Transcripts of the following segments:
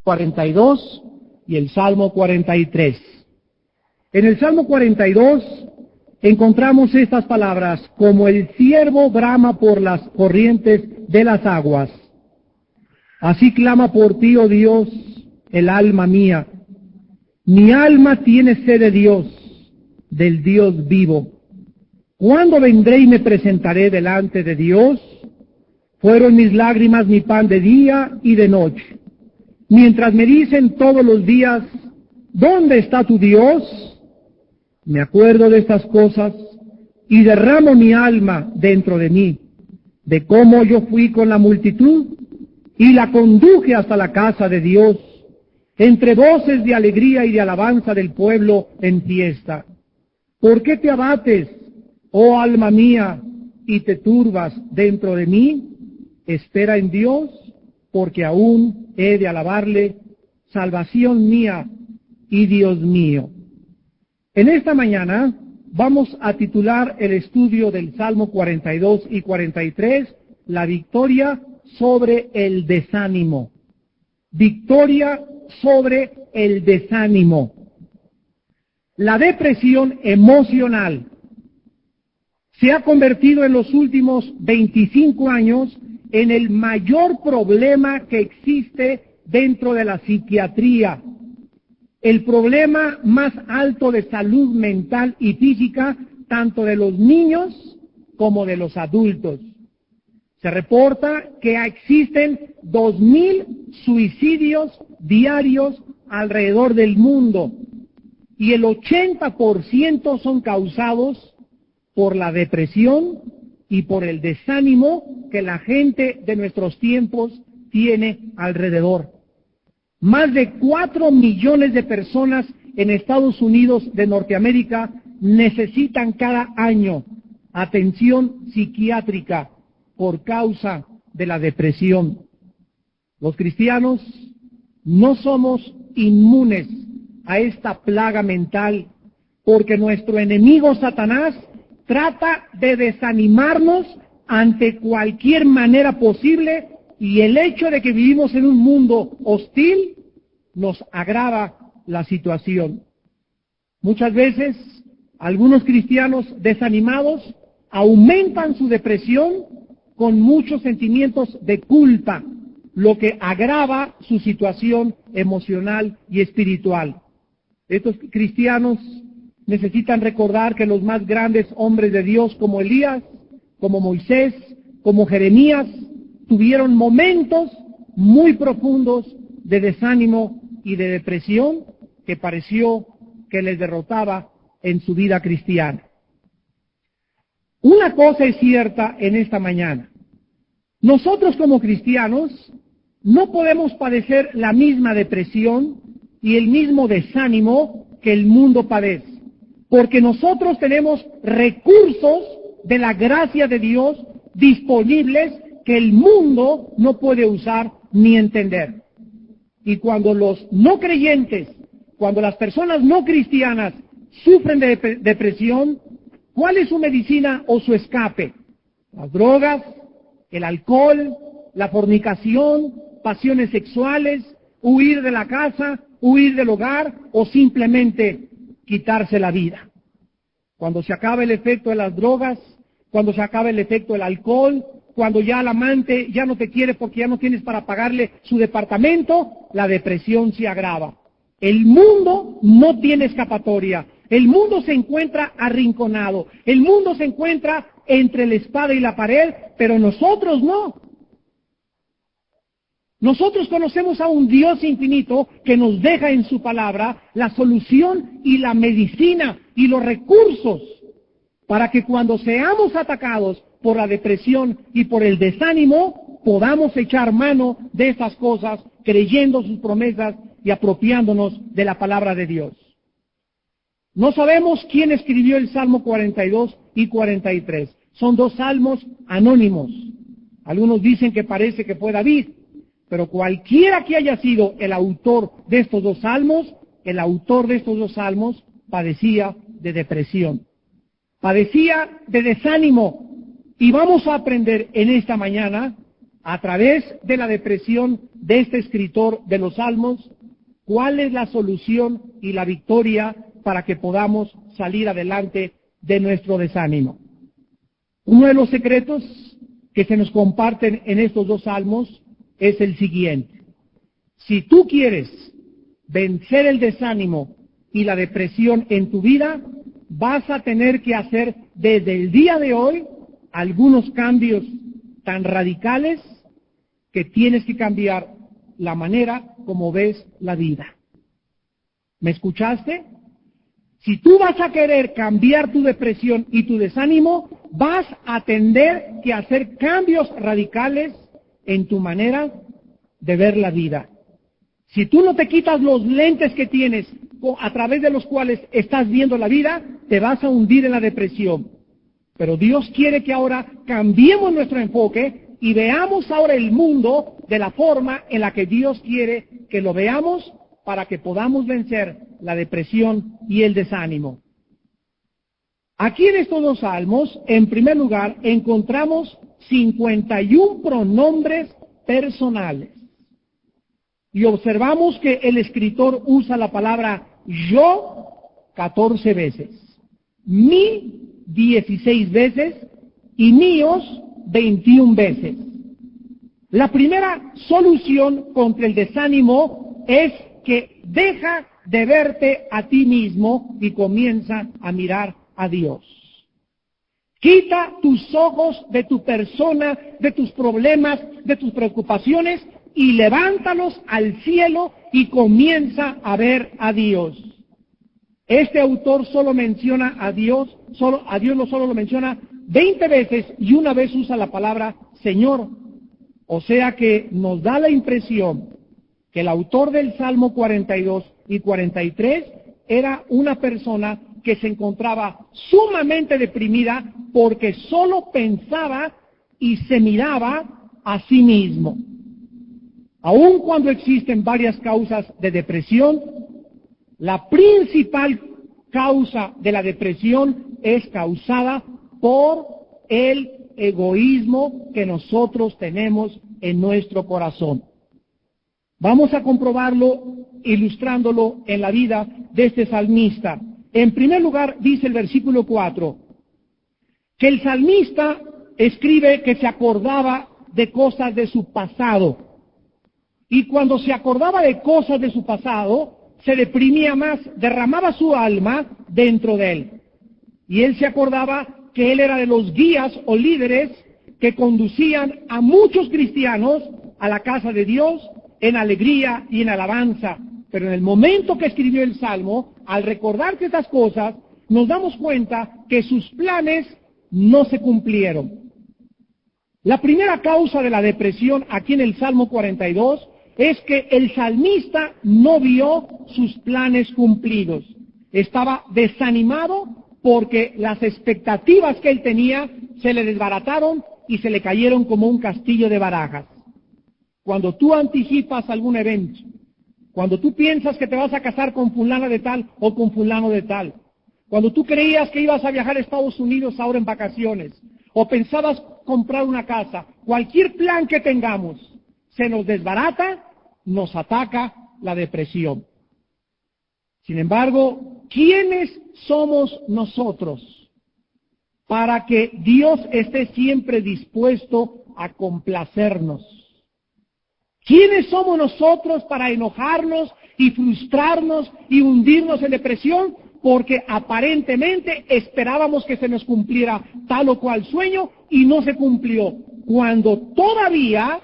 42 y el Salmo 43. En el Salmo 42 encontramos estas palabras: como el ciervo brama por las corrientes de las aguas, así clama por ti, oh Dios, el alma mía. Mi alma tiene sed de Dios, del Dios vivo. ¿Cuándo vendré y me presentaré delante de Dios? Fueron mis lágrimas mi pan de día y de noche, mientras me dicen todos los días: ¿dónde está tu Dios? Me acuerdo de estas cosas y derramo mi alma dentro de mí, de cómo yo fui con la multitud y la conduje hasta la casa de Dios, entre voces de alegría y de alabanza del pueblo en fiesta. ¿Por qué te abates, oh alma mía, y te turbas dentro de mí? Espera en Dios, porque aún he de alabarle, salvación mía y Dios mío. En esta mañana vamos a titular el estudio del Salmo 42 y 43, la victoria sobre el desánimo. Victoria sobre el desánimo. La depresión emocional se ha convertido en los últimos 25 años en el mayor problema que existe dentro de la psiquiatría. El problema más alto de salud mental y física, tanto de los niños como de los adultos. Se reporta que existen 2.000 suicidios diarios alrededor del mundo y el 80% son causados por la depresión y por el desánimo que la gente de nuestros tiempos tiene alrededor. Más de 4 millones de personas en Estados Unidos de Norteamérica necesitan cada año atención psiquiátrica por causa de la depresión. Los cristianos no somos inmunes a esta plaga mental, porque nuestro enemigo Satanás trata de desanimarnos ante cualquier manera posible, y el hecho de que vivimos en un mundo hostil nos agrava la situación. Muchas veces algunos cristianos desanimados aumentan su depresión con muchos sentimientos de culpa, lo que agrava su situación emocional y espiritual. Estos cristianos necesitan recordar que los más grandes hombres de Dios, como Elías, como Moisés, como Jeremías, tuvieron momentos muy profundos de desánimo y de depresión que pareció que les derrotaba en su vida cristiana. Una cosa es cierta en esta mañana: nosotros como cristianos no podemos padecer la misma depresión y el mismo desánimo que el mundo padece, porque nosotros tenemos recursos de la gracia de Dios disponibles que el mundo no puede usar ni entender. Y cuando los no creyentes, cuando las personas no cristianas sufren de depresión, ¿cuál es su medicina o su escape? Las drogas, el alcohol, la fornicación, pasiones sexuales, huir de la casa, huir del hogar o simplemente quitarse la vida. Cuando se acaba el efecto de las drogas, cuando se acaba el efecto del alcohol, cuando ya el amante ya no te quiere porque ya no tienes para pagarle su departamento, la depresión se agrava. El mundo no tiene escapatoria. El mundo se encuentra arrinconado. El mundo se encuentra entre la espada y la pared, pero nosotros no. Nosotros conocemos a un Dios infinito que nos deja en su palabra la solución y la medicina y los recursos para que cuando seamos atacados por la depresión y por el desánimo, podamos echar mano de estas cosas, creyendo sus promesas y apropiándonos de la palabra de Dios. No sabemos quién escribió el Salmo 42 y 43. Son dos salmos anónimos. Algunos dicen que parece que fue David, pero cualquiera que haya sido el autor de estos dos salmos, el autor de estos dos salmos padecía de depresión, padecía de desánimo. Y vamos a aprender en esta mañana a través de la depresión de este escritor de los Salmos, cuál es la solución y la victoria para que podamos salir adelante de nuestro desánimo. Uno de los secretos que se nos comparten en estos dos salmos es el siguiente. Si tú quieres vencer el desánimo y la depresión en tu vida, vas a tener que hacer desde el día de hoy algunos cambios tan radicales que tienes que cambiar la manera como ves la vida. ¿Me escuchaste? Si tú vas a querer cambiar tu depresión y tu desánimo, vas a tener que hacer cambios radicales en tu manera de ver la vida. Si tú no te quitas los lentes que tienes a través de los cuales estás viendo la vida, te vas a hundir en la depresión. Pero Dios quiere que ahora cambiemos nuestro enfoque y veamos ahora el mundo de la forma en la que Dios quiere que lo veamos para que podamos vencer la depresión y el desánimo. Aquí en estos dos salmos, en primer lugar, encontramos 51 pronombres personales. Y observamos que el escritor usa la palabra yo 14 veces, mi 16 veces y míos 21 veces. La primera solución contra el desánimo es que deja de verte a ti mismo y comienza a mirar a Dios. Quita tus ojos de tu persona, de tus problemas, de tus preocupaciones y levántalos al cielo y comienza a ver a Dios. Este autor solo menciona a Dios, solo lo menciona 20 veces y una vez usa la palabra Señor. O sea que nos da la impresión que el autor del Salmo 42 y 43 era una persona que se encontraba sumamente deprimida porque solo pensaba y se miraba a sí mismo. Aun cuando existen varias causas de depresión, la principal causa de la depresión es causada por el egoísmo que nosotros tenemos en nuestro corazón. Vamos a comprobarlo ilustrándolo en la vida de este salmista. En primer lugar, dice el versículo 4, que el salmista escribe que se acordaba de cosas de su pasado. Y cuando se acordaba de cosas de su pasado, se deprimía más, derramaba su alma dentro de él. Y él se acordaba que él era de los guías o líderes que conducían a muchos cristianos a la casa de Dios en alegría y en alabanza. Pero en el momento que escribió el Salmo, al recordarse estas cosas, nos damos cuenta que sus planes no se cumplieron. La primera causa de la depresión aquí en el Salmo 42 es que el salmista no vio sus planes cumplidos. Estaba desanimado porque las expectativas que él tenía se le desbarataron y se le cayeron como un castillo de barajas. Cuando tú anticipas algún evento, cuando tú piensas que te vas a casar con fulana de tal o con fulano de tal, cuando tú creías que ibas a viajar a Estados Unidos ahora en vacaciones, o pensabas comprar una casa, cualquier plan que tengamos se nos desbarata, nos ataca la depresión. Sin embargo, ¿quiénes somos nosotros para que Dios esté siempre dispuesto a complacernos? ¿Quiénes somos nosotros para enojarnos y frustrarnos y hundirnos en depresión? Porque aparentemente esperábamos que se nos cumpliera tal o cual sueño y no se cumplió, cuando todavía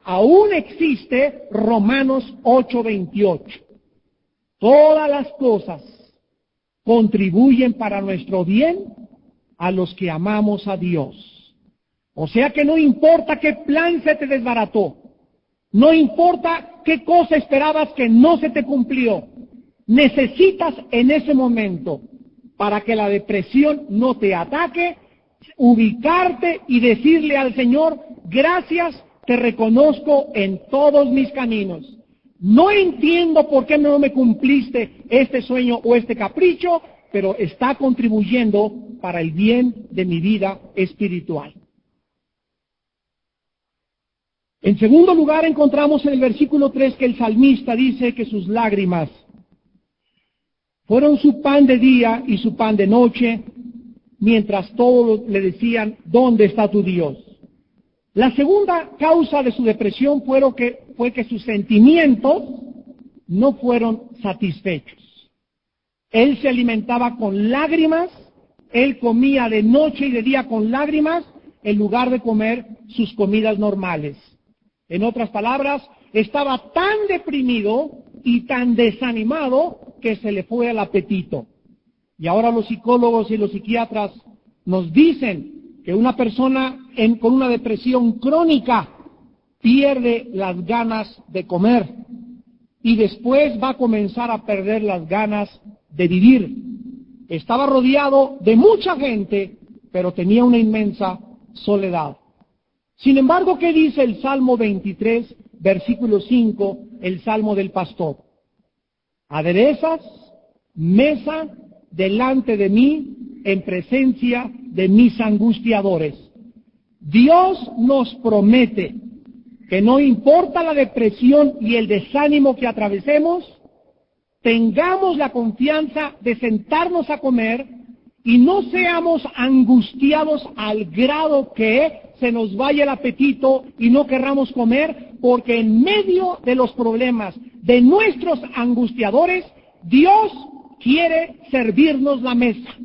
aún existe Romanos 8:28. Todas las cosas contribuyen para nuestro bien a los que amamos a Dios. O sea que no importa qué plan se te desbarató, no importa qué cosa esperabas que no se te cumplió, necesitas en ese momento, para que la depresión no te ataque, ubicarte y decirle al Señor, gracias, te reconozco en todos mis caminos. No entiendo por qué no me cumpliste este sueño o este capricho, pero está contribuyendo para el bien de mi vida espiritual. En segundo lugar, encontramos en el versículo 3 que el salmista dice que sus lágrimas fueron su pan de día y su pan de noche, mientras todos le decían, ¿dónde está tu Dios? La segunda causa de su depresión fue que sus sentimientos no fueron satisfechos. Él se alimentaba con lágrimas, él comía de noche y de día con lágrimas, en lugar de comer sus comidas normales. En otras palabras, estaba tan deprimido y tan desanimado que se le fue el apetito. Y ahora los psicólogos y los psiquiatras nos dicen que una persona con una depresión crónica pierde las ganas de comer y después va a comenzar a perder las ganas de vivir. Estaba rodeado de mucha gente, pero tenía una inmensa soledad. Sin embargo, ¿qué dice el Salmo 23, versículo 5, el Salmo del pastor? Aderezas mesa delante de mí en presencia de mis angustiadores. Dios nos promete que no importa la depresión y el desánimo que atravesemos, tengamos la confianza de sentarnos a comer y no seamos angustiados al grado que se nos vaya el apetito y no querramos comer, porque en medio de los problemas de nuestros angustiadores, Dios quiere servirnos la mesa.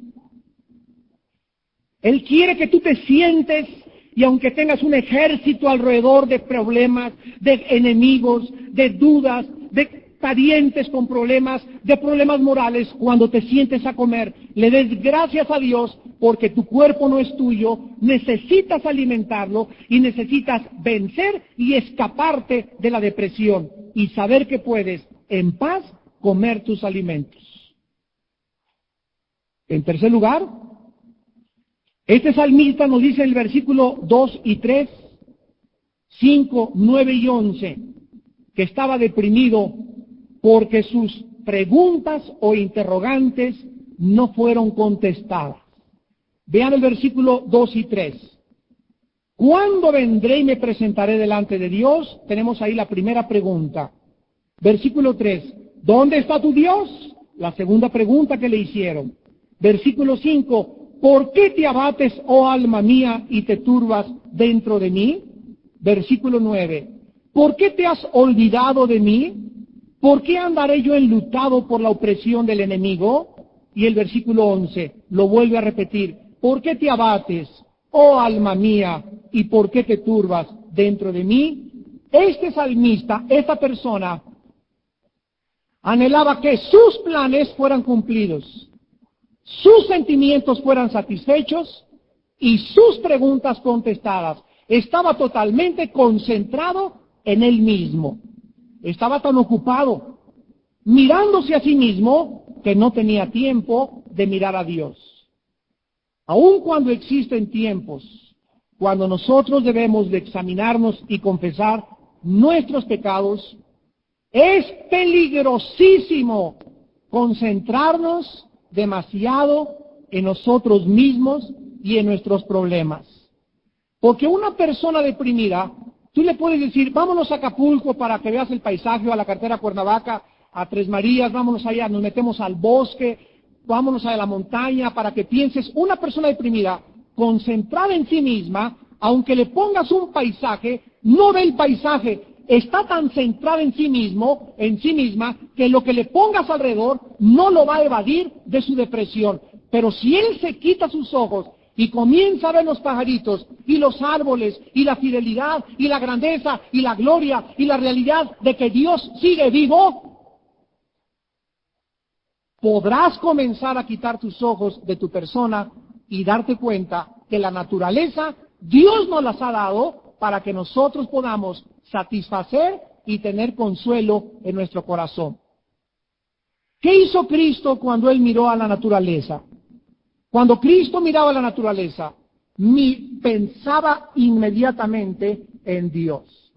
Él quiere que tú te sientes y aunque tengas un ejército alrededor de problemas, de enemigos, de dudas, de parientes con problemas, de problemas morales, cuando te sientes a comer, le des gracias a Dios porque tu cuerpo no es tuyo, necesitas alimentarlo y necesitas vencer y escaparte de la depresión y saber que puedes en paz comer tus alimentos. En tercer lugar, este salmista nos dice en el versículo 2 y 3, 5, 9 y 11, que estaba deprimido porque sus preguntas o interrogantes no fueron contestadas. Vean el versículo 2 y 3. ¿Cuándo vendré y me presentaré delante de Dios? Tenemos ahí la primera pregunta. Versículo 3. ¿Dónde está tu Dios? La segunda pregunta que le hicieron. Versículo 5. ¿Por qué te abates, oh alma mía, y te turbas dentro de mí? Versículo 9. ¿Por qué te has olvidado de mí? ¿Por qué andaré yo enlutado por la opresión del enemigo? Y el versículo 11 lo vuelve a repetir. ¿Por qué te abates, oh alma mía, y por qué te turbas dentro de mí? Este salmista, esta persona, anhelaba que sus planes fueran cumplidos, sus sentimientos fueran satisfechos y sus preguntas contestadas. Estaba totalmente concentrado en él mismo. Estaba tan ocupado mirándose a sí mismo que no tenía tiempo de mirar a Dios. Aun cuando existen tiempos, cuando nosotros debemos de examinarnos y confesar nuestros pecados, es peligrosísimo concentrarnos demasiado en nosotros mismos y en nuestros problemas. Porque una persona deprimida, tú le puedes decir, vámonos a Acapulco para que veas el paisaje, o a la carretera Cuernavaca, a Tres Marías, vámonos allá, nos metemos al bosque, vámonos a la montaña, para que pienses. Una persona deprimida, concentrada en sí misma, aunque le pongas un paisaje, no ve el paisaje, está tan centrada en sí mismo, en sí misma, que lo que le pongas alrededor no lo va a evadir de su depresión. Pero si él se quita sus ojos y comienza a ver los pajaritos y los árboles y la fidelidad y la grandeza y la gloria y la realidad de que Dios sigue vivo, podrás comenzar a quitar tus ojos de tu persona y darte cuenta que la naturaleza Dios nos las ha dado para que nosotros podamos satisfacer y tener consuelo en nuestro corazón. ¿Qué hizo Cristo cuando Él miró a la naturaleza? Cuando Cristo miraba a la naturaleza, pensaba inmediatamente en Dios.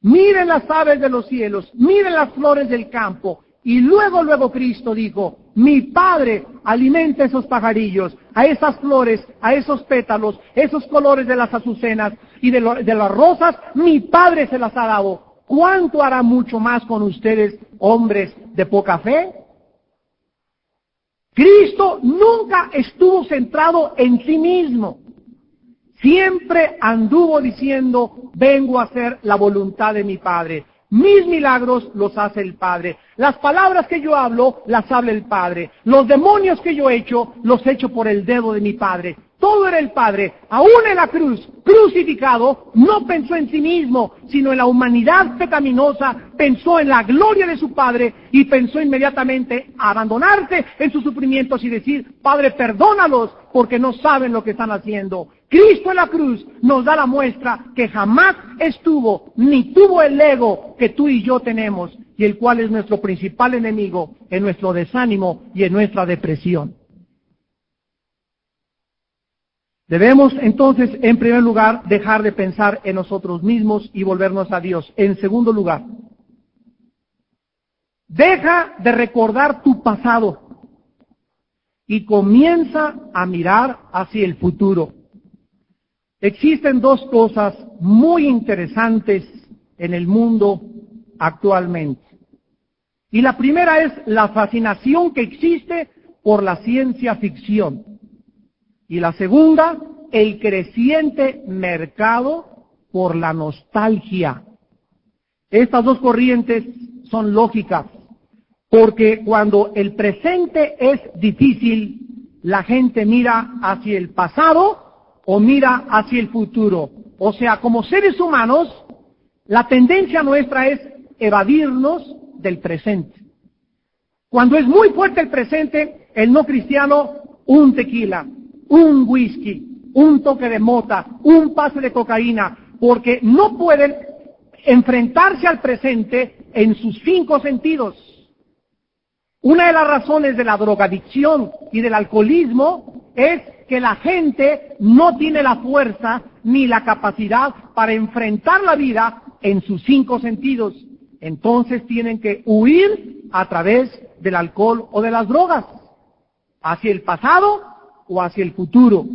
Miren las aves de los cielos, miren las flores del campo. Y luego Cristo dijo, Mi Padre alimenta a esos pajarillos, a esas flores, a esos pétalos, esos colores de las azucenas y de las rosas. Mi Padre se las ha dado. ¿Cuánto hará mucho más con ustedes, hombres de poca fe? Cristo nunca estuvo centrado en sí mismo. Siempre anduvo diciendo, vengo a hacer la voluntad de mi Padre. Mis milagros los hace el Padre. Las palabras que yo hablo, las habla el Padre. Los demonios que yo echo, los echo por el dedo de mi Padre. Todo era el Padre. Aún en la cruz, crucificado, no pensó en sí mismo, sino en la humanidad pecaminosa, pensó en la gloria de su Padre y pensó inmediatamente abandonarse en sus sufrimientos y decir, Padre, perdónalos porque no saben lo que están haciendo. Cristo en la cruz nos da la muestra que jamás estuvo ni tuvo el ego que tú y yo tenemos, y el cual es nuestro principal enemigo en nuestro desánimo y en nuestra depresión. Debemos entonces, en primer lugar, dejar de pensar en nosotros mismos y volvernos a Dios. En segundo lugar, deja de recordar tu pasado y comienza a mirar hacia el futuro. Existen dos cosas muy interesantes en el mundo actualmente. Y la primera es la fascinación que existe por la ciencia ficción. Y la segunda, el creciente mercado por la nostalgia. Estas dos corrientes son lógicas, porque cuando el presente es difícil, la gente mira hacia el pasado o mira hacia el futuro. O sea, como seres humanos, la tendencia nuestra es evadirnos del presente. Cuando es muy fuerte el presente, el no cristiano, un tequila, un whisky, un toque de mota, un pase de cocaína, porque no pueden enfrentarse al presente en sus 5 sentidos. Una de las razones de la drogadicción y del alcoholismo es que la gente no tiene la fuerza ni la capacidad para enfrentar la vida en sus 5 sentidos. Entonces tienen que huir a través del alcohol o de las drogas, hacia el pasado o hacia el futuro.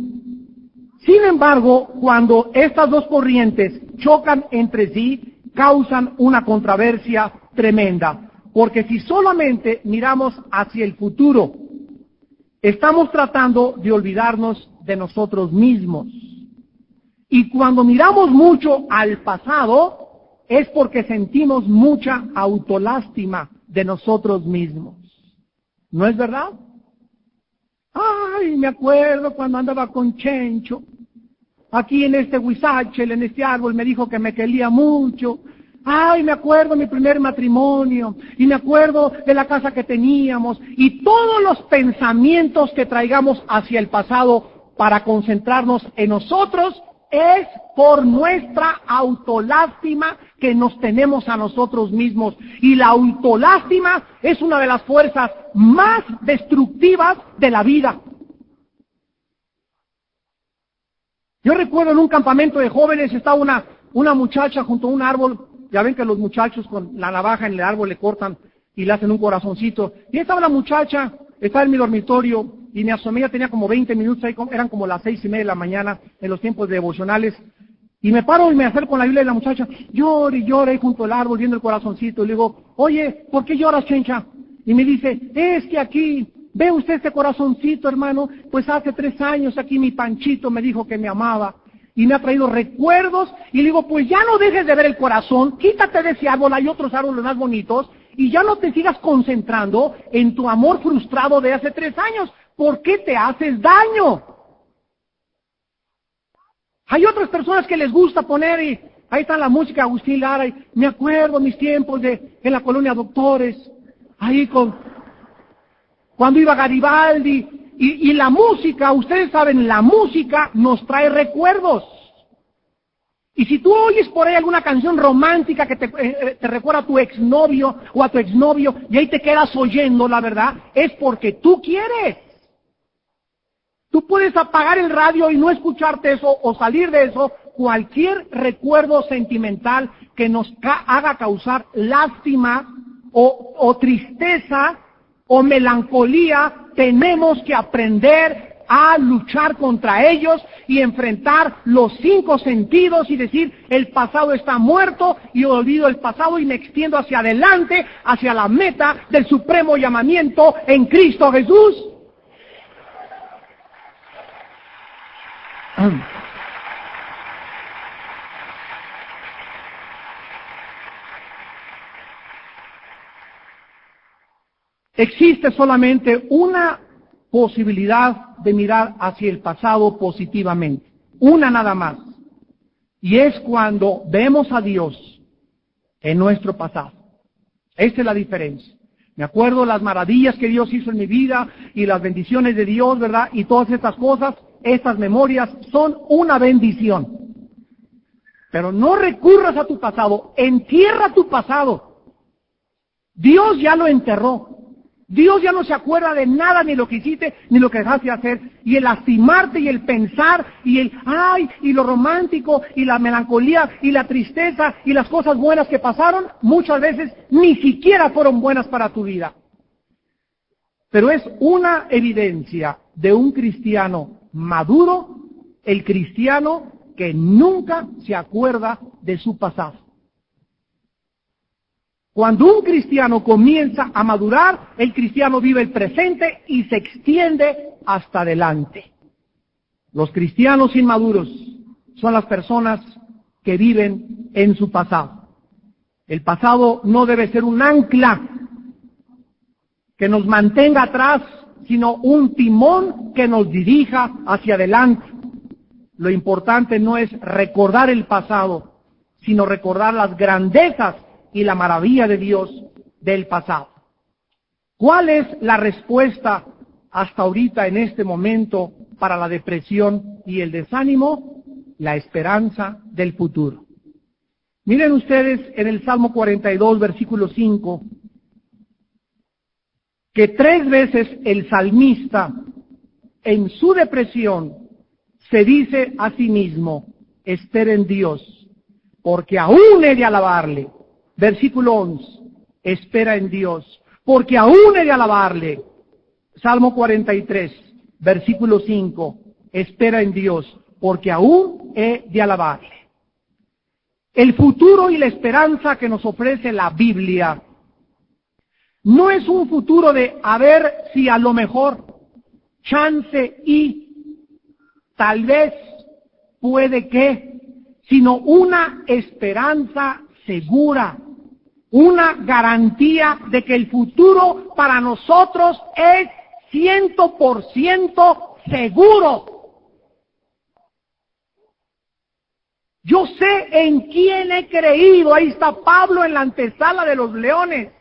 Sin embargo, cuando estas dos corrientes chocan entre sí, causan una controversia tremenda. Porque si solamente miramos hacia el futuro, estamos tratando de olvidarnos de nosotros mismos. Y cuando miramos mucho al pasado, es porque sentimos mucha autolástima de nosotros mismos. ¿No es verdad? Ay, me acuerdo cuando andaba con Chencho, aquí en este huizáchel, en este árbol, me dijo que me quería mucho. Ay, me acuerdo de mi primer matrimonio, y me acuerdo de la casa que teníamos, y todos los pensamientos que traigamos hacia el pasado para concentrarnos en nosotros, es por nuestra autolástima que nos tenemos a nosotros mismos. Y la autolástima es una de las fuerzas más destructivas de la vida. Yo recuerdo en un campamento de jóvenes estaba una muchacha junto a un árbol. Ya ven que los muchachos con la navaja en el árbol le cortan y le hacen un corazoncito. Y estaba la muchacha, estaba en mi dormitorio, y me asomé, ya tenía como 20 minutos, ahí eran como las 6:30 de la mañana, en los tiempos devocionales, y me paro y me acerco con la Biblia de la muchacha, llora y llora ahí junto al árbol, viendo el corazoncito, y le digo, oye, ¿por qué lloras, Chencha? Y me dice, es que aquí, ¿ve usted este corazoncito, hermano? Pues hace 3 años aquí mi Panchito me dijo que me amaba, y me ha traído recuerdos, y le digo, pues ya no dejes de ver el corazón, quítate de ese árbol, hay otros árboles más bonitos, y ya no te sigas concentrando en tu amor frustrado de hace 3 años, ¿por qué te haces daño? Hay otras personas que les gusta poner, y ahí está la música de Agustín Lara, y me acuerdo mis tiempos en la colonia Doctores, ahí cuando iba Garibaldi, y la música, ustedes saben, la música nos trae recuerdos. Y si tú oyes por ahí alguna canción romántica que te recuerda a tu exnovio o a tu exnovio, y ahí te quedas oyendo, la verdad, es porque tú quieres. Tú puedes apagar el radio y no escucharte eso, o salir de eso, cualquier recuerdo sentimental que nos haga causar lástima o tristeza, o melancolía, tenemos que aprender a luchar contra ellos y enfrentar los 5 sentidos y decir, el pasado está muerto y olvido el pasado y me extiendo hacia adelante, hacia la meta del supremo llamamiento en Cristo Jesús. Existe solamente una posibilidad de mirar hacia el pasado positivamente, una nada más, y es cuando vemos a Dios en nuestro pasado. Esta es la diferencia. Me acuerdo las maravillas que Dios hizo en mi vida y las bendiciones de Dios, ¿verdad? Y todas estas cosas, estas memorias son una bendición. Pero no recurras a tu pasado, entierra tu pasado. Dios ya lo enterró. Dios ya no se acuerda de nada, ni lo que hiciste, ni lo que dejaste de hacer. Y el lastimarte y el pensar, y el ay, y lo romántico, y la melancolía, y la tristeza, y las cosas buenas que pasaron, muchas veces ni siquiera fueron buenas para tu vida. Pero es una evidencia de un cristiano maduro, el cristiano que nunca se acuerda de su pasado. Cuando un cristiano comienza a madurar, el cristiano vive el presente y se extiende hasta adelante. Los cristianos inmaduros son las personas que viven en su pasado. El pasado no debe ser un ancla que nos mantenga atrás, sino un timón que nos dirija hacia adelante. Lo importante no es recordar el pasado, sino recordar las grandezas y la maravilla de Dios del pasado. ¿Cuál es la respuesta hasta ahorita en este momento para la depresión y el desánimo? La esperanza del futuro. Miren ustedes en el Salmo 42, versículo 5, que 3 veces el salmista en su depresión se dice a sí mismo, espera en Dios, porque aún he de alabarle. Versículo 11, espera en Dios, porque aún he de alabarle. Salmo 43, versículo 5, espera en Dios, porque aún he de alabarle. El futuro y la esperanza que nos ofrece la Biblia no es un futuro de a ver si a lo mejor, chance y, tal vez, puede que, sino una esperanza segura, una garantía de que el futuro para nosotros es 100% seguro. Yo sé en quién he creído. Ahí está Pablo en la antesala de los leones.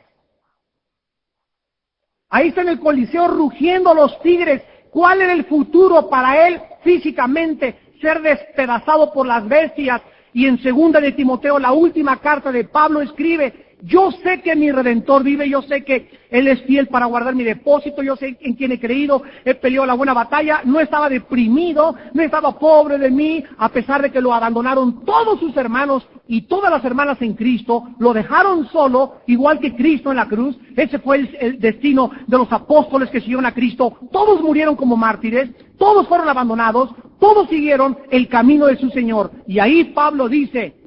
Ahí está en el Coliseo rugiendo los tigres. ¿Cuál era el futuro para él físicamente? Ser despedazado por las bestias. Y en 2 de Timoteo, la última carta de Pablo, escribe, yo sé que mi Redentor vive, yo sé que Él es fiel para guardar mi depósito, yo sé en quién he creído, he peleado la buena batalla, no estaba deprimido, no estaba pobre de mí, a pesar de que lo abandonaron todos sus hermanos y todas las hermanas en Cristo, lo dejaron solo, igual que Cristo en la cruz. Ese fue el destino de los apóstoles que siguieron a Cristo. Todos murieron como mártires, todos fueron abandonados, todos siguieron el camino de su Señor. Y ahí Pablo dice,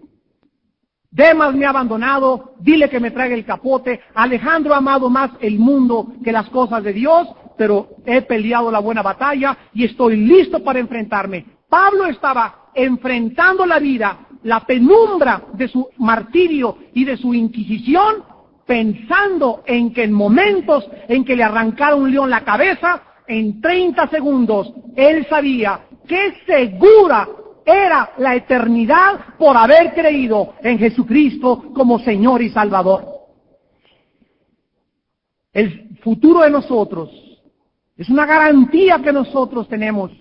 Demas me ha abandonado, dile que me traiga el capote. Alejandro ha amado más el mundo que las cosas de Dios, pero he peleado la buena batalla y estoy listo para enfrentarme. Pablo estaba enfrentando la vida, la penumbra de su martirio y de su inquisición, pensando en que en momentos en que le arrancara un león la cabeza, en 30 segundos, él sabía que segura era la eternidad por haber creído en Jesucristo como Señor y Salvador. El futuro de nosotros es una garantía que nosotros tenemos,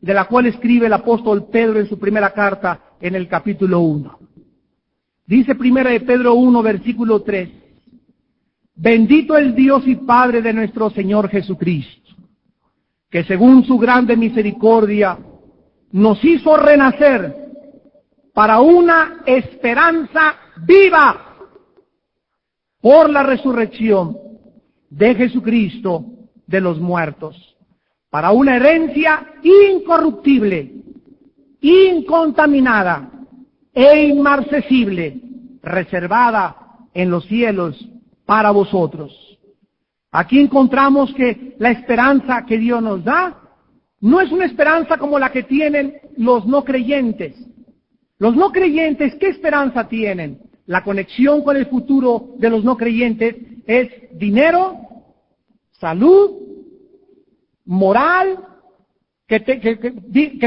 de la cual escribe el apóstol Pedro en su primera carta en el capítulo 1. Dice 1 de Pedro 1, versículo 3, bendito el Dios y Padre de nuestro Señor Jesucristo, que según su grande misericordia nos hizo renacer para una esperanza viva por la resurrección de Jesucristo de los muertos, para una herencia incorruptible, incontaminada e inmarcesible, reservada en los cielos para vosotros. Aquí encontramos que la esperanza que Dios nos da no es una esperanza como la que tienen los no creyentes. Los no creyentes, ¿qué esperanza tienen? La conexión con el futuro de los no creyentes es dinero, salud, moral, que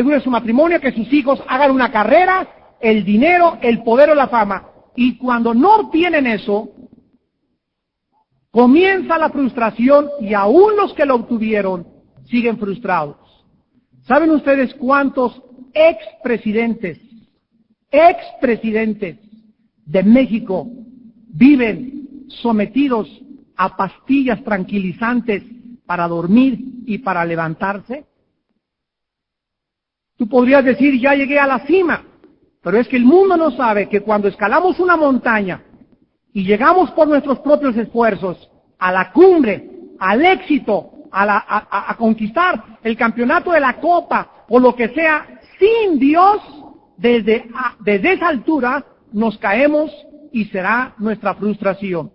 dure su matrimonio, que sus hijos hagan una carrera, el dinero, el poder o la fama. Y cuando no obtienen eso, comienza la frustración y aún los que lo obtuvieron siguen frustrados. ¿Saben ustedes cuántos expresidentes de México viven sometidos a pastillas tranquilizantes para dormir y para levantarse? Tú podrías decir, ya llegué a la cima, pero es que el mundo no sabe que cuando escalamos una montaña y llegamos por nuestros propios esfuerzos a la cumbre, al éxito, a conquistar el campeonato de la copa o lo que sea, sin Dios, desde esa altura nos caemos y será nuestra frustración.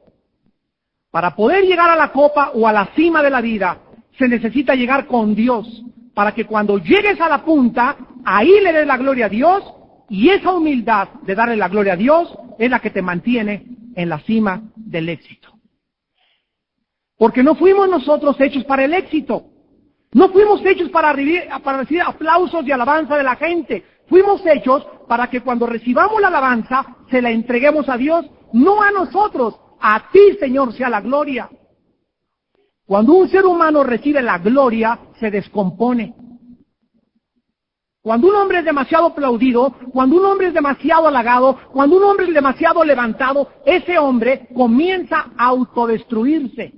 Para poder llegar a la copa o a la cima de la vida, se necesita llegar con Dios, para que cuando llegues a la punta, ahí le des la gloria a Dios, y esa humildad de darle la gloria a Dios es la que te mantiene en la cima del éxito. Porque no fuimos nosotros hechos para el éxito. No fuimos hechos para recibir aplausos y alabanza de la gente. Fuimos hechos para que cuando recibamos la alabanza, se la entreguemos a Dios, no a nosotros. A ti, Señor, sea la gloria. Cuando un ser humano recibe la gloria, se descompone. Cuando un hombre es demasiado aplaudido, cuando un hombre es demasiado halagado, cuando un hombre es demasiado levantado, ese hombre comienza a autodestruirse.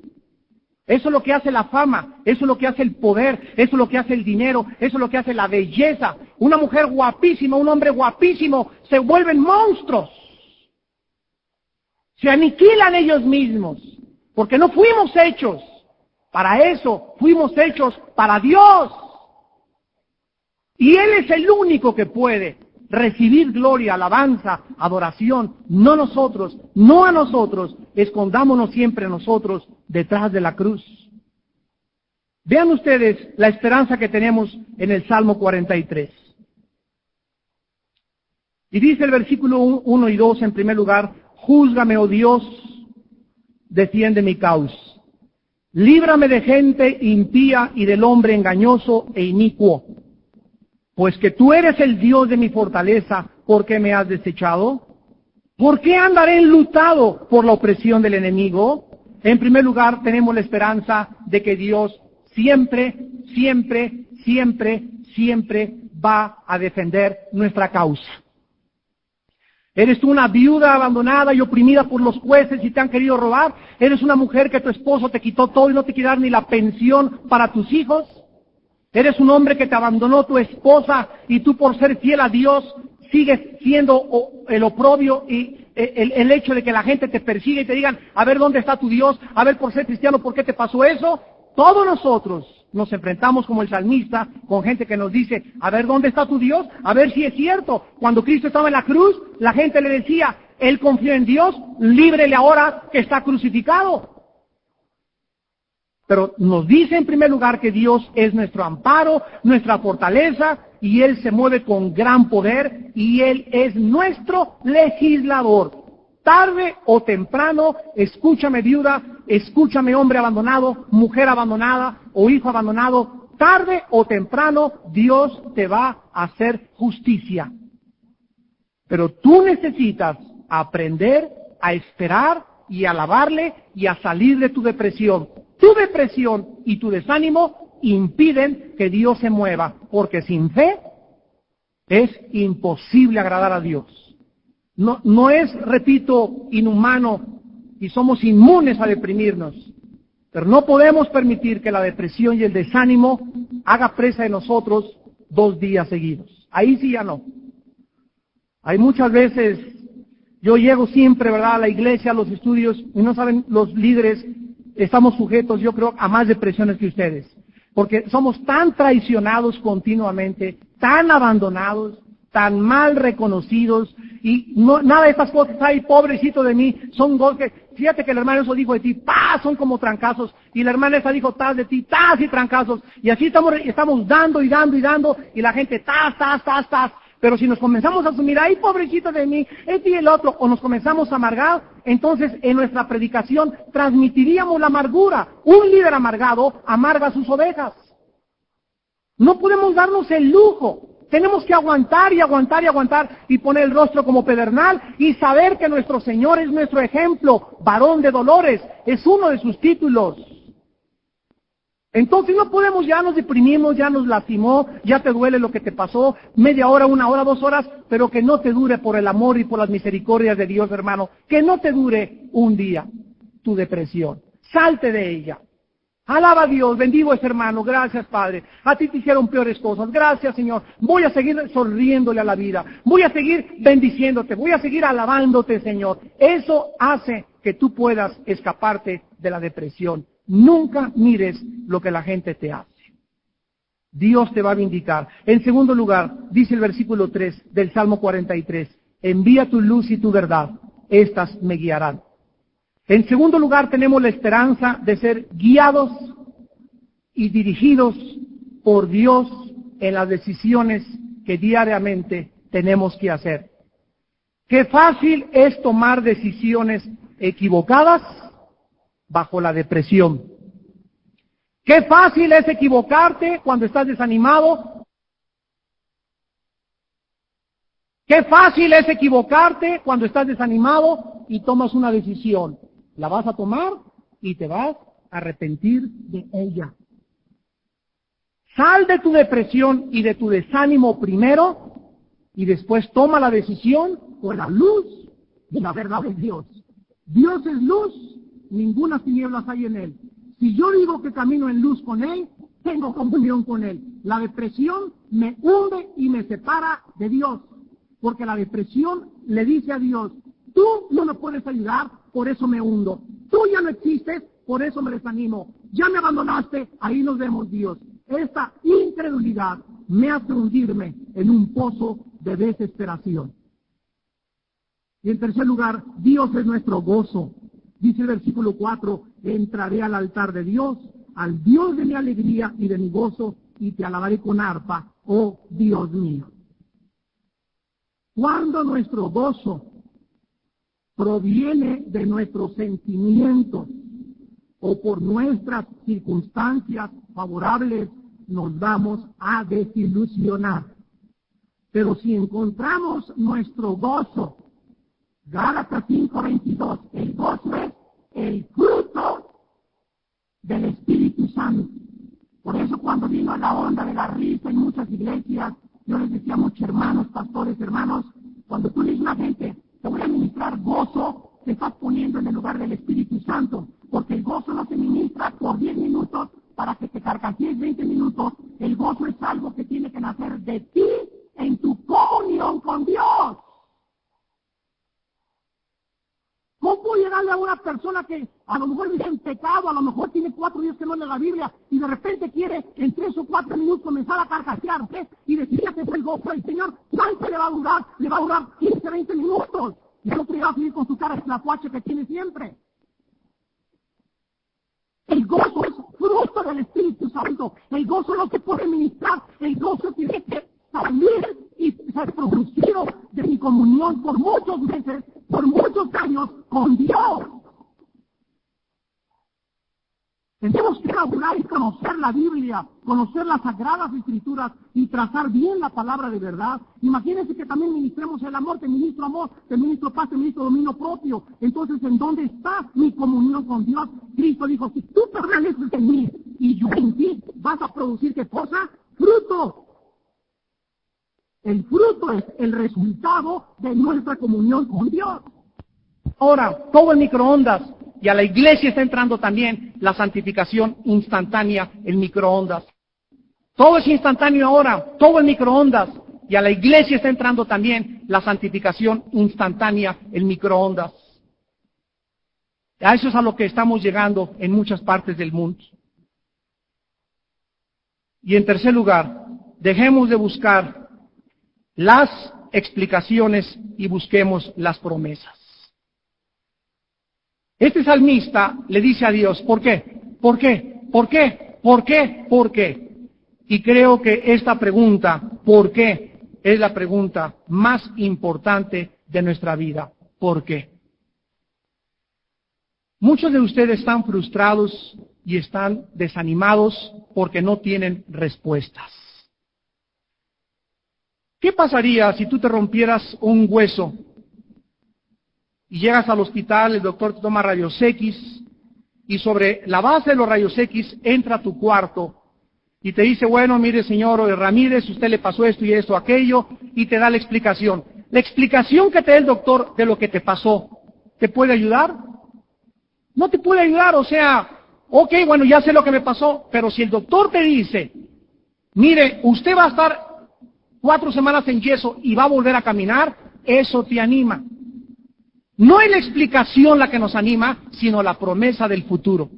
Eso es lo que hace la fama, eso es lo que hace el poder, eso es lo que hace el dinero, eso es lo que hace la belleza. Una mujer guapísima, un hombre guapísimo, se vuelven monstruos. Se aniquilan ellos mismos, porque no fuimos hechos para eso, fuimos hechos para Dios. Y Él es el único que puede recibir gloria, alabanza, adoración, no nosotros, no a nosotros. Escondámonos siempre nosotros detrás de la cruz. Vean ustedes la esperanza que tenemos en el Salmo 43. Y dice el versículo 1 y 2 en primer lugar: júzgame, oh Dios, defiende mi causa. Líbrame de gente impía y del hombre engañoso e inicuo. Pues que tú eres el Dios de mi fortaleza, ¿por qué me has desechado? ¿Por qué andaré enlutado por la opresión del enemigo? En primer lugar, tenemos la esperanza de que Dios siempre, siempre, siempre, siempre va a defender nuestra causa. ¿Eres tú una viuda abandonada y oprimida por los jueces y te han querido robar? ¿Eres una mujer que tu esposo te quitó todo y no te quiere dar ni la pensión para tus hijos? ¿Eres un hombre que te abandonó tu esposa y tú por ser fiel a Dios sigues siendo el oprobio y el hecho de que la gente te persigue y te digan, a ver dónde está tu Dios, a ver por ser cristiano, ¿por qué te pasó eso? Todos nosotros nos enfrentamos como el salmista con gente que nos dice, a ver dónde está tu Dios, a ver si es cierto. Cuando Cristo estaba en la cruz, la gente le decía, Él confió en Dios, líbrele ahora que está crucificado. Pero nos dice en primer lugar que Dios es nuestro amparo, nuestra fortaleza, y Él se mueve con gran poder, y Él es nuestro legislador. Tarde o temprano, escúchame viuda, escúchame hombre abandonado, mujer abandonada o hijo abandonado, tarde o temprano Dios te va a hacer justicia. Pero tú necesitas aprender a esperar y a alabarle y a salir de tu depresión. Tu depresión y tu desánimo impiden que Dios se mueva, porque sin fe es imposible agradar a Dios. No es, repito, inhumano y somos inmunes a deprimirnos, pero no podemos permitir que la depresión y el desánimo haga presa de nosotros 2 días seguidos. Ahí sí ya no. Hay muchas veces, yo llego siempre, ¿verdad?, a la iglesia, a los estudios, y no saben los líderes estamos sujetos, yo creo, a más depresiones que ustedes. Porque somos tan traicionados continuamente, tan abandonados, tan mal reconocidos, y nada de estas cosas, ay, pobrecito de mí, son golpes. Fíjate que el hermano eso dijo de ti, ¡pah! Son como trancazos, y la hermana esa dijo, ¡tas! De ti, ¡tas! Y trancazos, y así estamos dando y dando y dando, y la gente, ¡tas, tas, tas, tas! Pero si nos comenzamos a asumir, ¡ay, pobrecito de mí, este y el otro!, o nos comenzamos a amargar, entonces en nuestra predicación transmitiríamos la amargura. Un líder amargado amarga a sus ovejas. No podemos darnos el lujo. Tenemos que aguantar y aguantar y aguantar y poner el rostro como pedernal y saber que nuestro Señor es nuestro ejemplo, varón de dolores, es uno de sus títulos. Entonces no podemos, ya nos deprimimos, ya nos lastimó, ya te duele lo que te pasó, media hora, 1 hora, 2 horas, pero que no te dure por el amor y por las misericordias de Dios, hermano, que no te dure un día tu depresión. Salte de ella. Alaba a Dios, bendigo a ese hermano, gracias Padre, a ti te hicieron peores cosas, gracias Señor, voy a seguir sonriéndole a la vida, voy a seguir bendiciéndote, voy a seguir alabándote Señor. Eso hace que tú puedas escaparte de la depresión. Nunca mires lo que la gente te hace. Dios te va a vindicar. En segundo lugar, dice el versículo 3 del Salmo 43, envía tu luz y tu verdad, estas me guiarán. En segundo lugar, tenemos la esperanza de ser guiados y dirigidos por Dios en las decisiones que diariamente tenemos que hacer. Qué fácil es tomar decisiones equivocadas bajo la depresión. Qué fácil es equivocarte cuando estás desanimado. Qué fácil es equivocarte cuando estás desanimado y tomas una decisión. La vas a tomar y te vas a arrepentir de ella. Sal de tu depresión y de tu desánimo primero y después toma la decisión por la luz de la verdad de Dios. Dios es luz, ninguna tinieblas hay en Él. Si yo digo que camino en luz con Él, tengo comunión con Él. La depresión me hunde y me separa de Dios, porque la depresión le dice a Dios, tú no me puedes ayudar, por eso me hundo. Tú ya no existes, por eso me desanimo. Ya me abandonaste, ahí nos vemos Dios. Esta incredulidad me hace hundirme en un pozo de desesperación. Y en tercer lugar, Dios es nuestro gozo. Dice el versículo 4, entraré al altar de Dios, al Dios de mi alegría y de mi gozo, y te alabaré con arpa, oh Dios mío. Cuando nuestro gozo proviene de nuestros sentimientos o por nuestras circunstancias favorables, nos vamos a desilusionar. Pero si encontramos nuestro gozo, Gálatas 5:22, el gozo es el fruto del Espíritu Santo. Por eso cuando vino la onda de la risa en muchas iglesias, yo les decía a muchos hermanos, pastores, hermanos, cuando tú dices a una gente, te voy a ministrar gozo, te estás poniendo en el lugar del Espíritu Santo, porque el gozo no se ministra por 10 minutos para que te carcajees 20 minutos. El gozo es algo que tiene que nacer de ti en tu comunión con Dios. ¿Cómo puedo llegarle a una persona que a lo mejor vive en pecado, a lo mejor tiene 4 días que no lee la Biblia y de repente quiere en 3 o 4 minutos comenzar a carcajearse y decir que fue el gozo del Señor? ¿Cuánto le va a durar? Le va a durar 15, 20 minutos. Y el otro día va a seguir con su cara esplacuache que tiene siempre. El gozo es fruto del Espíritu Santo. El gozo no se puede ministrar. El gozo tiene que salir y ser producido de mi comunión por muchos meses, por muchos años con Dios. Tenemos que laburar y conocer la Biblia, conocer las Sagradas Escrituras y trazar bien la palabra de verdad. Imagínense que también ministremos el amor, te ministro amor, te ministro paz, te ministro dominio propio. Entonces, ¿en dónde está mi comunión con Dios? Cristo dijo, si tú permaneces en mí y yo en ti, vas a producir ¿qué cosa? Fruto. El fruto es el resultado de nuestra comunión con Dios. Ahora, todo el microondas, y a la iglesia está entrando también la santificación instantánea, el microondas. Todo es instantáneo ahora, todo el microondas, y a la iglesia está entrando también la santificación instantánea, el microondas. A eso es a lo que estamos llegando en muchas partes del mundo. Y en tercer lugar, dejemos de buscar las explicaciones y busquemos las promesas. Este salmista le dice a Dios, ¿por qué? ¿Por qué? ¿Por qué? ¿Por qué? ¿Por qué? Y creo que esta pregunta, ¿por qué?, es la pregunta más importante de nuestra vida. ¿Por qué? Muchos de ustedes están frustrados y están desanimados porque no tienen respuestas. ¿Qué pasaría si tú te rompieras un hueso y llegas al hospital, el doctor te toma rayos X y sobre la base de los rayos X entra a tu cuarto y te dice, bueno, mire señor Ramírez, usted le pasó esto y esto, aquello, y te da la explicación? La explicación que te da el doctor de lo que te pasó, ¿te puede ayudar? No te puede ayudar, o sea, ok, bueno, ya sé lo que me pasó, pero si el doctor te dice, mire, usted va a estar 4 semanas en yeso y va a volver a caminar, eso te anima. No es la explicación la que nos anima, sino la promesa del futuro.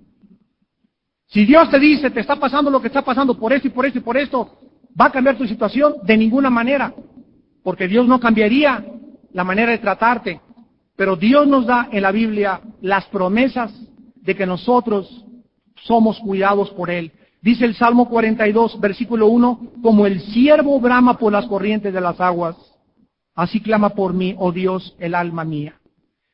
Si Dios te dice, te está pasando lo que está pasando por esto y por esto y por esto, ¿va a cambiar tu situación? De ninguna manera, porque Dios no cambiaría la manera de tratarte. Pero Dios nos da en la Biblia las promesas de que nosotros somos cuidados por Él. Dice el Salmo 42, versículo 1, como el ciervo brama por las corrientes de las aguas, así clama por mí, oh Dios, el alma mía.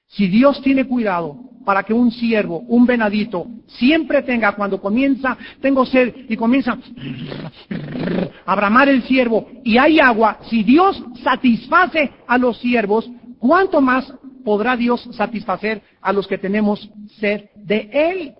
Si Dios tiene cuidado para que un ciervo, un venadito, siempre tenga, cuando comienza, tengo sed, y comienza a bramar el ciervo, y hay agua, si Dios satisface a los ciervos, ¿cuánto más podrá Dios satisfacer a los que tenemos sed de Él?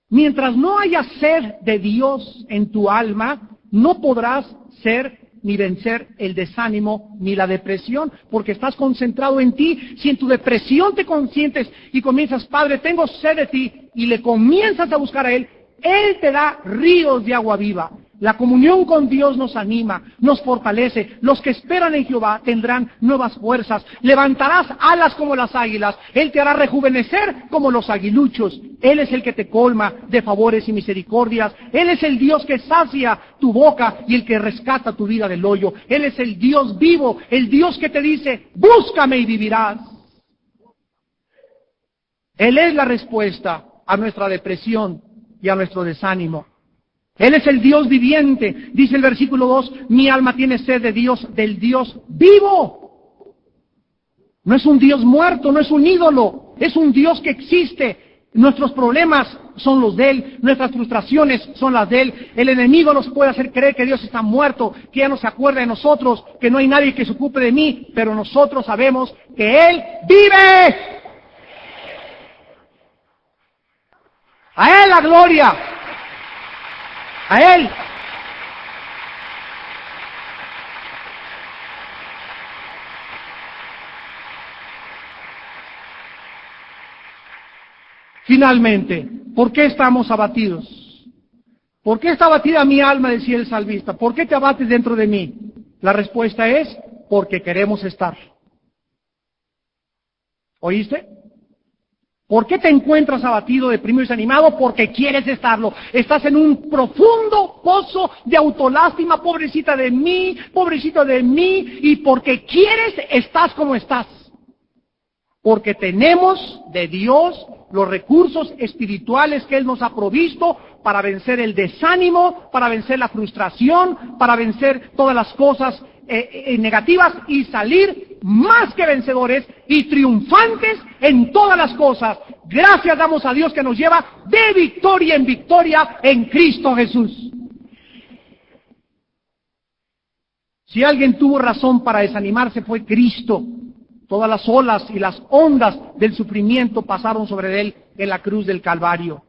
Mientras no haya sed de Dios en tu alma, no podrás ser ni vencer el desánimo ni la depresión, porque estás concentrado en ti. Si en tu depresión te consientes y comienzas, Padre, tengo sed de ti, y le comienzas a buscar a Él, Él te da ríos de agua viva. La comunión con Dios nos anima, nos fortalece. Los que esperan en Jehová tendrán nuevas fuerzas. Levantarás alas como las águilas. Él te hará rejuvenecer como los aguiluchos. Él es el que te colma de favores y misericordias. Él es el Dios que sacia tu boca y el que rescata tu vida del hoyo. Él es el Dios vivo, el Dios que te dice, búscame y vivirás. Él es la respuesta a nuestra depresión y a nuestro desánimo. Él es el Dios viviente. Dice el versículo 2, mi alma tiene sed de Dios, del Dios vivo. No es un Dios muerto, no es un ídolo, es un Dios que existe. Nuestros problemas son los de Él, nuestras frustraciones son las de Él. El enemigo nos puede hacer creer que Dios está muerto, que ya no se acuerda de nosotros, que no hay nadie que se ocupe de mí, pero nosotros sabemos que Él vive. A Él la gloria. A Él. Finalmente, ¿por qué estamos abatidos? ¿Por qué está abatida mi alma?, decía el salmista. ¿Por qué te abates dentro de mí? La respuesta es, porque queremos estar. ¿Oíste? ¿Por qué te encuentras abatido, deprimido y desanimado? Porque quieres estarlo. Estás en un profundo pozo de autolástima, pobrecita de mí, pobrecito de mí, y porque quieres, estás como estás. Porque tenemos de Dios los recursos espirituales que Él nos ha provisto para vencer el desánimo, para vencer la frustración, para vencer todas las cosas negativas y salir más que vencedores y triunfantes en todas las cosas. Gracias damos a Dios que nos lleva de victoria en victoria en Cristo Jesús. Si alguien tuvo razón para desanimarse fue Cristo. Todas las olas y las ondas del sufrimiento pasaron sobre Él en la cruz del Calvario.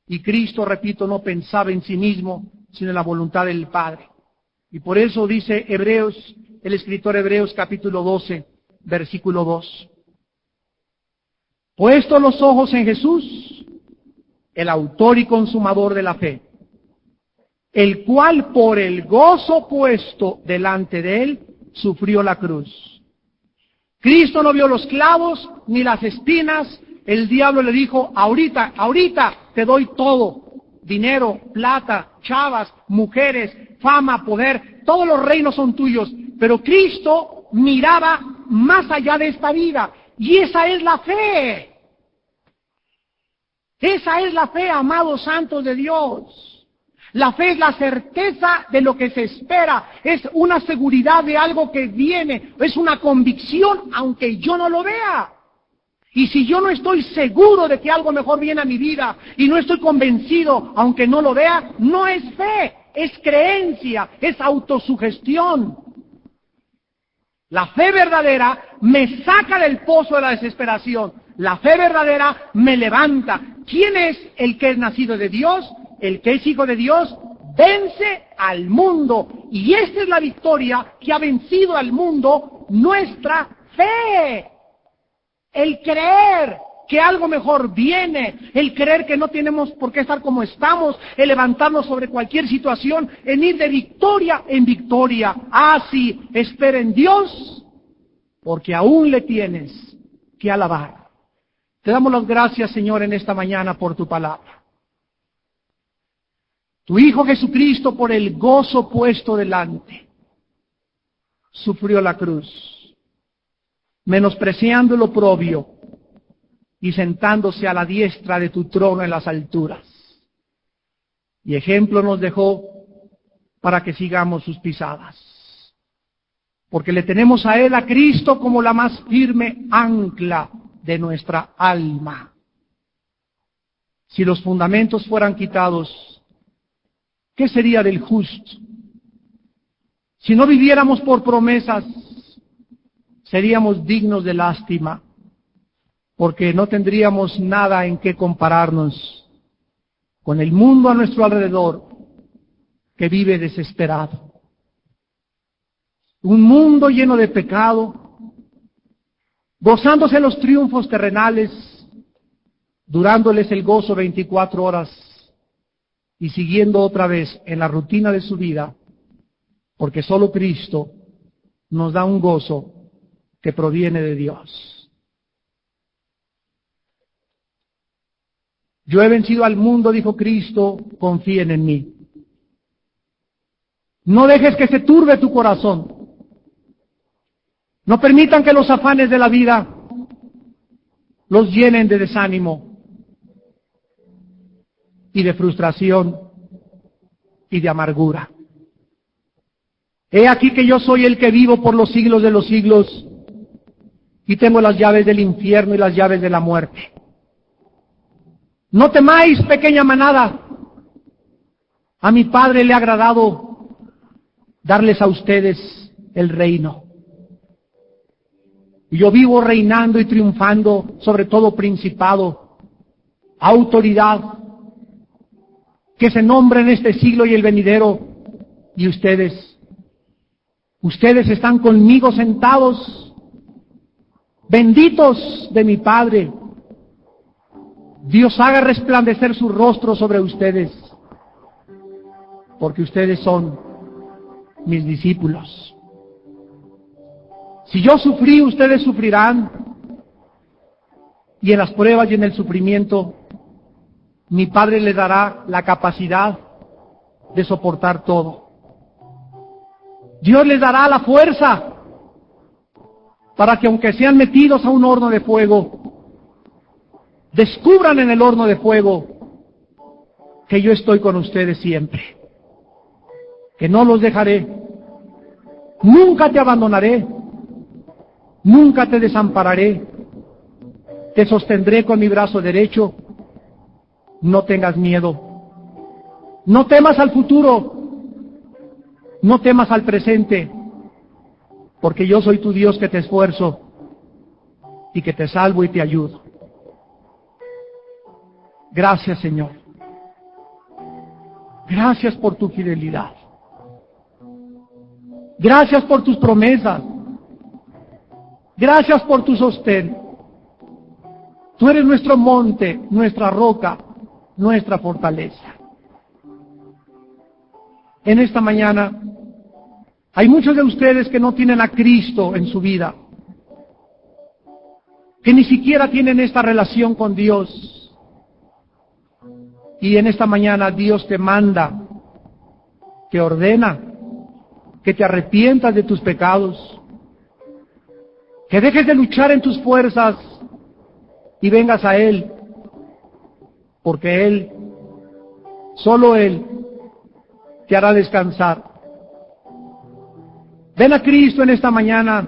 Y Cristo, repito, no pensaba en sí mismo, sino en la voluntad del Padre. Y por eso dice Hebreos, el escritor Hebreos capítulo 12, versículo 2. Puestos los ojos en Jesús, el autor y consumador de la fe, el cual por el gozo puesto delante de Él, sufrió la cruz. Cristo no vio los clavos, ni las espinas, el diablo le dijo, ahorita te doy todo. Dinero, plata, chavas, mujeres, fama, poder, todos los reinos son tuyos. Pero Cristo miraba más allá de esta vida. Y esa es la fe. Esa es la fe, amados santos de Dios. La fe es la certeza de lo que se espera, es una seguridad de algo que viene, es una convicción aunque yo no lo vea. Y si yo no estoy seguro de que algo mejor viene a mi vida y no estoy convencido aunque no lo vea, no es fe, es creencia, es autosugestión. La fe verdadera me saca del pozo de la desesperación. La fe verdadera me levanta. ¿Quién es el que es nacido de Dios? El que es hijo de Dios vence al mundo. Y esta es la victoria que ha vencido al mundo, nuestra fe. El creer que algo mejor viene, el creer que no tenemos por qué estar como estamos, el levantarnos sobre cualquier situación, en ir de victoria en victoria. Así, espera en Dios, porque aún le tienes que alabar. Te damos las gracias, Señor, en esta mañana por tu palabra. Tu Hijo Jesucristo, por el gozo puesto delante, sufrió la cruz, menospreciando el oprobio y sentándose a la diestra de tu trono en las alturas. Y ejemplo nos dejó para que sigamos sus pisadas. Porque le tenemos a Él, a Cristo, como la más firme ancla de nuestra alma. Si los fundamentos fueran quitados, ¿qué sería del justo? Si no viviéramos por promesas, seríamos dignos de lástima, porque no tendríamos nada en qué compararnos con el mundo a nuestro alrededor que vive desesperado. Un mundo lleno de pecado, gozándose los triunfos terrenales, durándoles el gozo 24 horas y siguiendo otra vez en la rutina de su vida, porque solo Cristo nos da un gozo que proviene de Dios. Yo he vencido al mundo, dijo Cristo, confíen en mí. No dejes que se turbe tu corazón. No permitan que los afanes de la vida los llenen de desánimo y de frustración y de amargura. He aquí que yo soy el que vivo por los siglos de los siglos y tengo las llaves del infierno y las llaves de la muerte. No temáis, pequeña manada. A mi Padre le ha agradado darles a ustedes el reino. Y yo vivo reinando y triunfando sobre todo principado, autoridad, que se nombra en este siglo y el venidero. Y ustedes están conmigo sentados, benditos de mi Padre. Dios haga resplandecer su rostro sobre ustedes, porque ustedes son mis discípulos. Si yo sufrí, ustedes sufrirán, y en las pruebas y en el sufrimiento, mi Padre les dará la capacidad de soportar todo. Dios les dará la fuerza para que, aunque sean metidos a un horno de fuego, descubran en el horno de fuego que yo estoy con ustedes siempre, que no los dejaré, nunca te abandonaré, nunca te desampararé, te sostendré con mi brazo derecho, no tengas miedo, no temas al futuro, no temas al presente, porque yo soy tu Dios que te esfuerzo y que te salvo y te ayudo. Gracias, Señor. Gracias por tu fidelidad. Gracias por tus promesas. Gracias por tu sostén. Tú eres nuestro monte, nuestra roca, nuestra fortaleza. En esta mañana hay muchos de ustedes que no tienen a Cristo en su vida. que ni siquiera tienen esta relación con Dios. Y en esta mañana Dios te manda, te ordena que te arrepientas de tus pecados, que dejes de luchar en tus fuerzas y vengas a Él, porque Él, solo Él, te hará descansar. Ven a Cristo en esta mañana,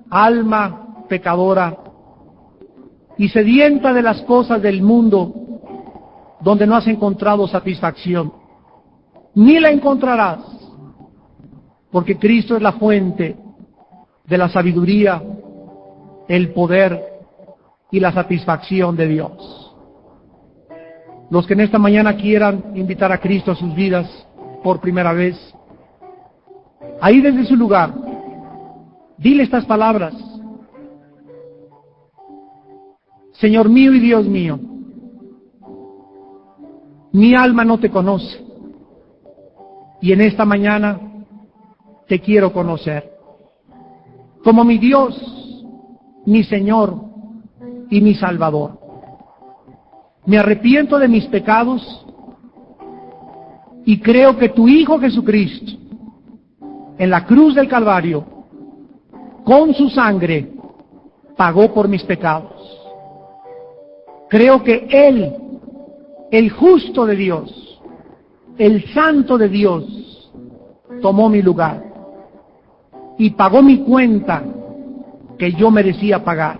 alma pecadora y sedienta de las cosas del mundo, donde no has encontrado satisfacción, ni la encontrarás, porque Cristo es la fuente de la sabiduría, el poder y la satisfacción de Dios. Los que en esta mañana quieran invitar a Cristo a sus vidas por primera vez, ahí desde su lugar, dile estas palabras: Señor mío y Dios mío, mi alma no te conoce, y en esta mañana te quiero conocer como mi Dios, mi Señor y mi Salvador. Me arrepiento de mis pecados y creo que tu Hijo Jesucristo, en la cruz del Calvario, con su sangre, pagó por mis pecados. Creo que Él, el justo de Dios, el santo de Dios, tomó mi lugar y pagó mi cuenta que yo merecía pagar.